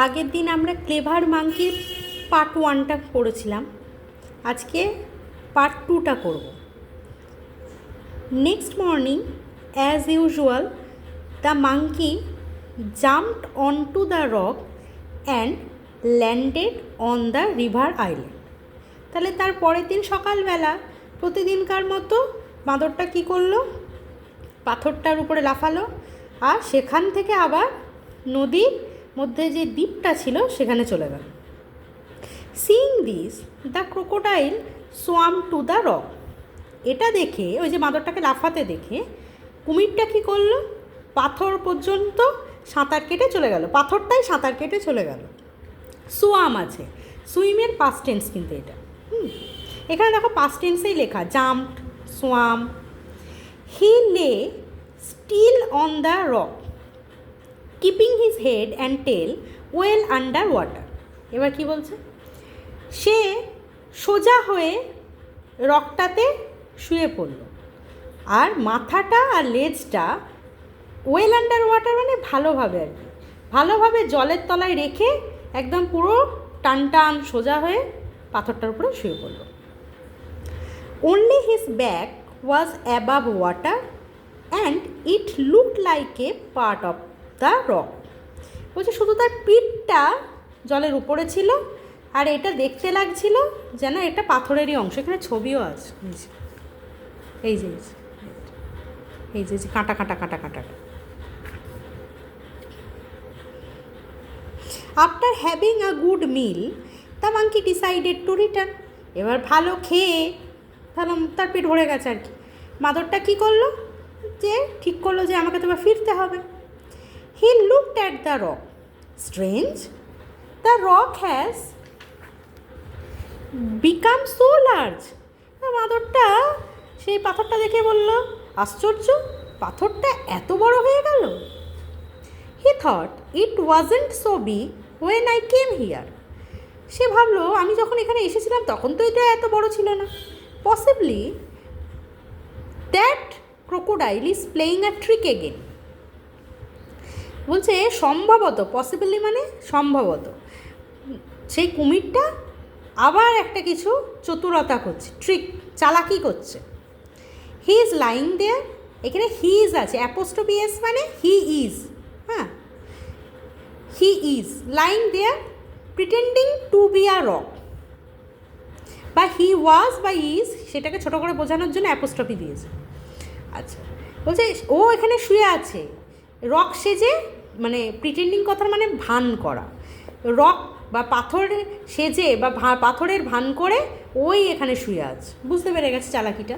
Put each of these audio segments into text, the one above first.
আগের দিন আমরা ক্লেভার মাঙ্কির পার্ট 1টা পড়েছিলাম, আজকে পার্ট 2টা করব। Next morning as usual the monkey jumped on to the rock and landed on the river island. তাহলে তার পরের দিন সকালবেলা প্রতিদিনকার মতো বাঁদরটা কী করলো, পাথরটার উপরে লাফালো আর সেখান থেকে আবার নদীর মধ্যে যে দ্বীপটা ছিল সেখানে চলে গেল। Seeing this the crocodile swamp to the rock. এটা দেখে, ওই যে বাঁদরটাকে লাফাতে দেখে, কুমিরটা কী করলো, পাথর পর্যন্ত সাঁতার কেটে চলে গেল, পাথরটাই সাঁতার কেটে চলে গেল। সোয়াম আছে, সুইমের পাস্ট টেন্স কিন্তু এটা। এখানে দেখো পাস্ট টেন্সেই লেখা, jumped, swam. He lay still on the rock keeping his head and tail well under water. এবার কি বলছে, সে সোজা হয়ে রকটাতে শুয়ে পড়ল আর মাথাটা আর লেজটা ওয়েল আন্ডার ওয়াটার মানে ভালোভাবে আর কি, ভালোভাবে জলের তলায় রেখে একদম পুরো টান টান সোজা হয়ে পাথরটার উপরে শুয়ে পড়ল। Only his back was above water and it looked like a part of the rock. বলছে শুধু তার পিঠটা জলের উপরে ছিল আর এটা দেখতে লাগছিল যেন এটা পাথরেরই অংশ। এখানে ছবিও আছে, এই যে এই যে কাঁটা কাঁটা কাঁটা কাঁটা। After having a good mill the monkey decided to return. এবার ভালো খেয়ে তাহলে তার পেট ভরে গেছে আর কি, বাঁদরটা কী করলো, যে ঠিক করলো যে আমাকে তো এবার ফিরতে হবে। He looked at the rock, strange, the rock has become so large. বাঁদরটা সেই পাথরটা দেখে বলল, আশ্চর্য, পাথরটা এত বড় হয়ে গেল। He thought it wasn't so big when I came here. সে ভাবলো আমি যখন এখানে এসেছিলাম তখন তো এটা এত বড় ছিল না। Possibly that crocodile is playing a trick again. বলছে সম্ভবত, পসিবলি মানে সম্ভবত, সেই কুমিরটা আবার একটা কিছু চতুরতা করছে, ট্রিক, চালাকি করছে। হি ইজ লাইং দেয়ার, এখানে হি ইজ আছে, অ্যাপোস্ট্রফি এস মানে হি ইজ, হ্যাঁ, he is lying there pretending to be a rock, বা হি ওয়াজ বা ইজ সেটাকে ছোটো করে বোঝানোর জন্য অ্যাপোস্ট্রফি দিয়েছে। আচ্ছা, বলছে ও এখানে শুয়ে আছে রক সেজে, মানে প্রিটেন্ডিং কথার মানে ভান করা, রক বা পাথর সেজে বা পাথরের ভান করে ওই এখানে শুয়ে আছে, বুঝতে পেরে গেছে চালাকিটা।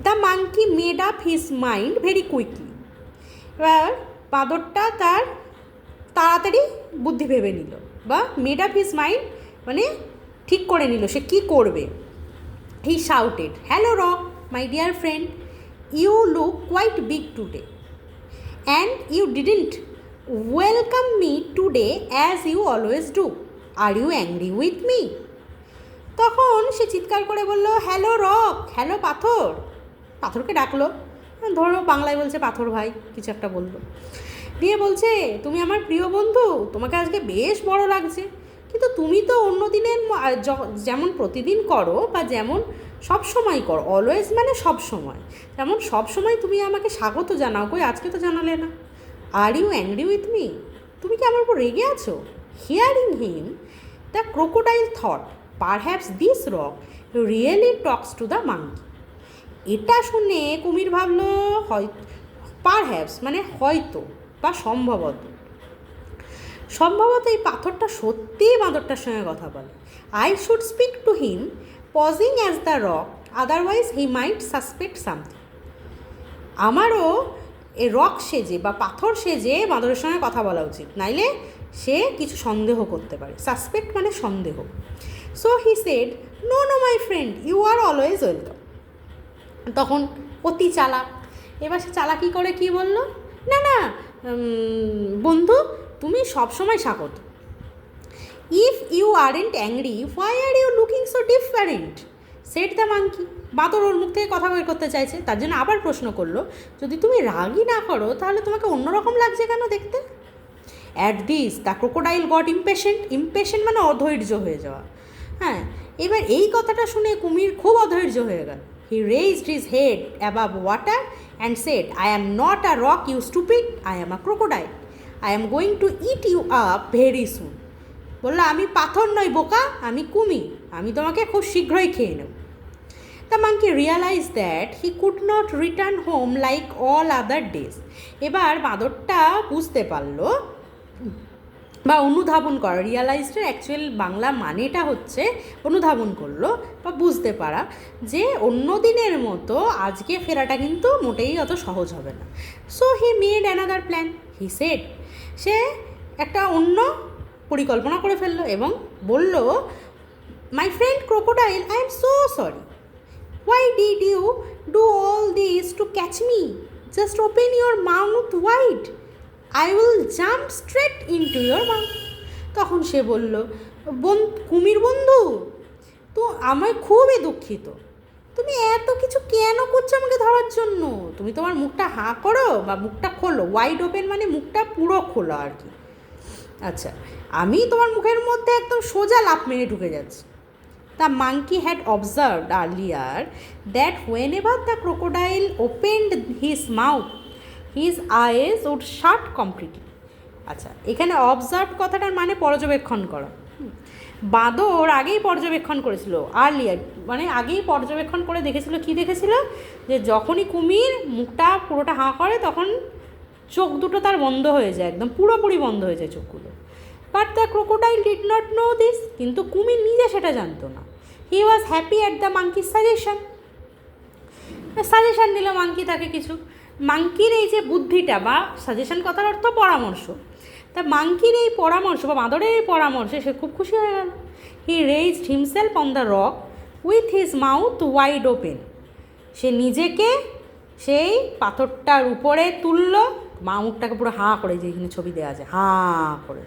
The monkey made up his mind very quickly. এবার বাঁদরটা তার তাড়াতাড়ি বুদ্ধি ভেবে নিল, বা মেড আপ হিজ মাইন্ড মানে ঠিক করে নিল সে কী করবে। He shouted, hello rock, my dear friend, you look quite big today and you didn't welcome me today as you always do, are you angry with me. তখন সে চিৎকার করে বলল, হ্যালো রক, হ্যালো পাথর। পাথরকে ডাকলো, ধরো বাংলায় বলছে পাথর ভাই, কিছু একটা বললো, দিয়ে বলছে তুমি আমার প্রিয় বন্ধু, তোমাকে আজকে বেশ বড় লাগছে, কিন্তু তুমি তো অন্য দিনের যেমন প্রতিদিন করো বা যেমন সব সময় করো, অলওয়েজ মানে সব সময়, যেমন সব সময় তুমি আমাকে স্বাগত জানাও, কই আজকে তো জানালে না। Are you angry with me, তুমি কি আমার উপর রেগে আছো। Hearing him the crocodile thought perhaps this rock really talks to the monkey. এটা শুনে কুমির ভাবলো, হয় পারহ্যাপস মানে হয়তো বা সম্ভবত, সম্ভবত এই পাথরটা সত্যিই বাঁদরটার সঙ্গে কথা বলে। I should speak to him posing as the rock, otherwise he might suspect something. আমারও এ রক সেজে বা পাথর সেজে বাঁদরের সঙ্গে কথা বলা উচিত, নাইলে সে কিছু সন্দেহ করতে পারে। সাসপেক্ট মানে সন্দেহ। So he said, no no my friend, you are always welcome. তখন অতি চালাক, এবার সে চালাকি করে কি বলল, না না বন্ধু, তুমি সবসময় স্বাগত। If you aren't angry why are you looking so different, said the monkey. বাঁদর ওর মুখ থেকে কথা বের করতে চাইছে, তার জন্য আবার প্রশ্ন করলো, যদি তুমি রাগই না করো তাহলে তোমাকে অন্যরকম লাগছে কেন দেখতে। At this the crocodile goat impatient মানে অধৈর্য হয়ে যাওয়া। হ্যাঁ, এবার এই কথাটা শুনে কুমির খুব অধৈর্য হয়ে গেল। He raised his head above water and said, I am not a rock you stupid, I am a crocodile, I am going to eat you up very soon. বললো, আমি পাথর নই বোকা, আমি কুমির, আমি তোমাকে খুব শীঘ্রই খেয়ে নেব। The monkey realise that he could not return home like all other days. এবার বাঁদরটা বুঝতে পারলো বা অনুধাবন করা, রিয়ালাইজডের অ্যাকচুয়াল বাংলা মানেটা হচ্ছে অনুধাবন করলো বা বুঝতে পারা, যে অন্য দিনের মতো আজকে ফেরাটা কিন্তু মোটেই অত সহজ হবে না। So he made another plan, he said, সে একটা অন্য পরিকল্পনা করে ফেললো এবং বলল, my friend crocodile, I am so sorry, why did you do all this to catch me? Just open your mouth wide, I will jump straight into your mouth. তখন সে বলল, কুমির বন্ধু, তো আমি খুবই দুঃখিত, তুমি এত কিছু কেন করছো আমাকে ধরার জন্য? তুমি তোমার মুখটা হাঁ করো বা মুখটা খোলো, ওয়াইড ওপেন মানে মুখটা পুরো খোলো আর কি। আচ্ছা, আমি তোমার মুখের মধ্যে একদম সোজা লাফ মেরে ঢুকে যাচ্ছি। The monkey had observed earlier that whenever the crocodile opened his mouth, his eyes would shut completely. আচ্ছা, এখানে অবজার্ভ কথাটার মানে পর্যবেক্ষণ করা। বাঁদর আগেই পর্যবেক্ষণ করেছিল, আর্লিয়ার মানে আগেই পর্যবেক্ষণ করে দেখেছিল, কি দেখেছিল, যে যখনই কুমির মুখটা পুরোটা হাঁ করে তখন চোখ দুটো তার বন্ধ হয়ে যায়, একদম পুরোপুরি বন্ধ হয়ে যায় চোখগুলো। But the crocodile did not know this, কিন্তু কুমির নিজে সেটা জানতো না। He was happy at the মাঙ্কির সাজেশন দিল মাঙ্কি তাকে কিছু। মাঙ্কির এই যে বুদ্ধিটা বা সাজেশন কথার অর্থ পরামর্শ, তা মাঙ্কির এই পরামর্শ বা বাঁদরের এই পরামর্শে সে খুব খুশি হয়ে গেল। He raised himself on the rock with his mouth wide open, সে নিজেকে সেই পাথরটার উপরে তুলল, মুখটাকে পুরো হাঁ করে, যেখানে ছবি দেওয়া আছে হাঁ করে,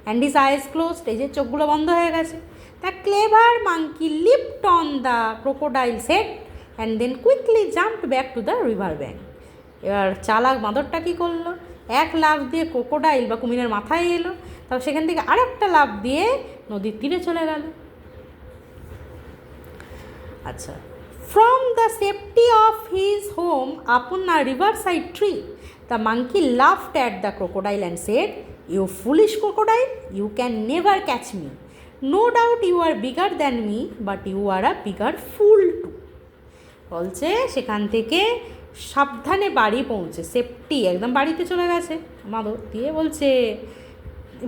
অ্যান্ড হিজ আইস ক্লোজড, এই যে চোখগুলো বন্ধ হয়ে গেছে। The clever monkey leaped on the crocodile's head and then quickly jumped back to the river bank. এবার চালাক বাঁদরটা কী করলো, এক লাফ দিয়ে ক্রোকোডাইল বা কুমিরের মাথায় এলো, তারপর সেখান থেকে আরেকটা লাফ দিয়ে নদীর তীরে চলে গেল। আচ্ছা, from the safety of his home upon a river side tree, the monkey laughed at the crocodile and said, you foolish crocodile, you can never catch me, no doubt you are bigger than me, but you are a bigger fool too. বলছে সেখান থেকে সাবধানে বাড়ি পৌঁছে, safety একদম বাড়িতে চলে গেছে মাদর দিয়ে, বলছে,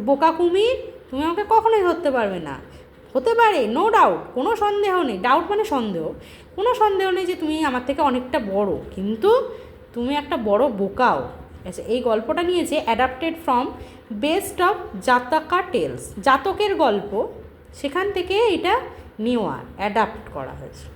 বোকা কুমির, তুমি আমাকে কখনোই ধরতে পারবে না, হতে পারে নো ডাউট, কোনো সন্দেহ নেই, ডাউট মানে সন্দেহ, কোনো সন্দেহ নেই যে তুমি আমার থেকে অনেকটা বড়, কিন্তু তুমি একটা বড় বোকাও। আচ্ছা, এই গল্পটা নিয়েছে adapted from best of Jataka tales, জাতকের গল্প, সেখান থেকে এটা নেওয়া অ্যাডাপ্ট করা হয়েছে।